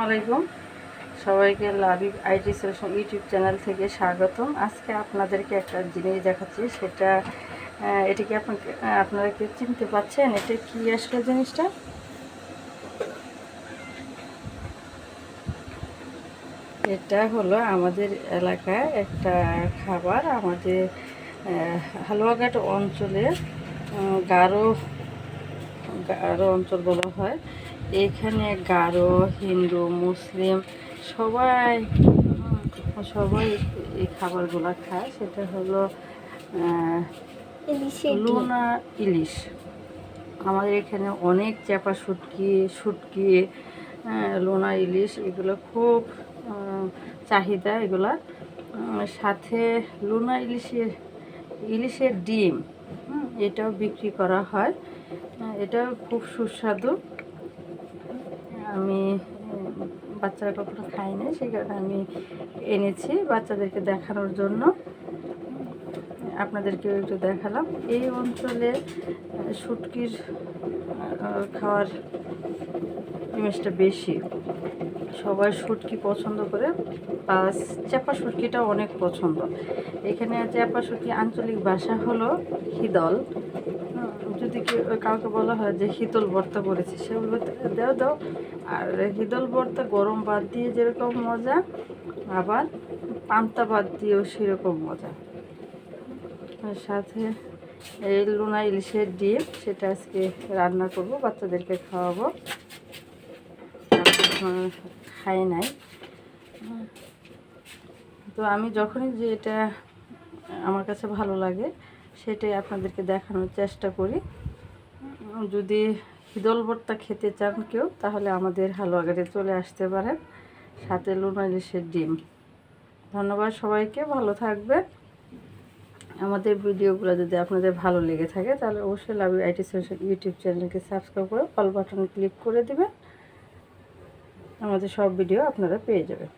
আলাইকুম সবাইকে Labib IT solution YouTube channel থেকে স্বাগতম। আজকে আপনাদেরকে একটা জিনিস দেখাচ্ছি, সেটা এটা কি আপনারা কি চিনতে পারছেন? এটা কি আসলে জিনিসটা? এটা হলো আমাদের এলাকায় একটা খাবার, আমাদের হালুয়াঘাট অঞ্চলে গারো গারো অঞ্চল বলা হয়। এখানে গারো, হিন্দু, মুসলিম সবাই সবাই এই খাবারগুলো খায়। সেটা হলো লুনা ইলিশ। আমাদের এখানে অনেক চাপা শুটকি, লোনা ইলিশ এগুলো খুব চাহিদা। এগুলা সাথে লোনা ইলিশের ডিম এটাও বিক্রি করা হয়। এটাও খুব সুস্বাদু। আমি বাচ্চারা কখনো খাইনি, সেই কারণে আমি এনেছি বাচ্চাদেরকে দেখানোর জন্য। আপনাদেরকেও একটু দেখালাম। এই অঞ্চলে শুটকির খাওয়ার জিনিসটা বেশি, সবাই শুটকি পছন্দ করে, প্লাস চাপা শুটকিটা অনেক পছন্দ। এখানে চাপা শুটকি আঞ্চলিক ভাষা হলো হিদল। যদি কাউকে বলা হয় যে হিতল ভর্তা করেছি, সে বলবে দাও। আর হিদল ভর্তা গরম ভাত দিয়ে যেরকম মজা, আবার পান্তা ভাত দিয়েও সেরকম মজা। আর সাথে এই লোনা ইলিশের ডিম, সেটা আজকে রান্না করব, বাচ্চাদেরকে খাওয়াবো। খাই নাই তো আমি যখনই যে এটা আমার কাছে ভালো লাগে সেটাই আপনাদেরকে দেখানোর চেষ্টা করি। যদি হিদল ভর্তা খেতে চান কেউ, তাহলে আমাদের হালুয়াঘাটে চলে আসতে পারেন, সাথে লোনা ইলিশের ডিম। ধন্যবাদ সবাইকে, ভালো থাকবেন। আমাদের ভিডিওগুলো যদি আপনাদের ভালো লেগে থাকে, তাহলে অবশ্যই লাবিব আইটি সলিউশন ইউটিউব চ্যানেলকে সাবস্ক্রাইব করে অল বাটনে ক্লিক করে দিবেন। আমাদের সব ভিডিও আপনারা পেয়ে যাবেন।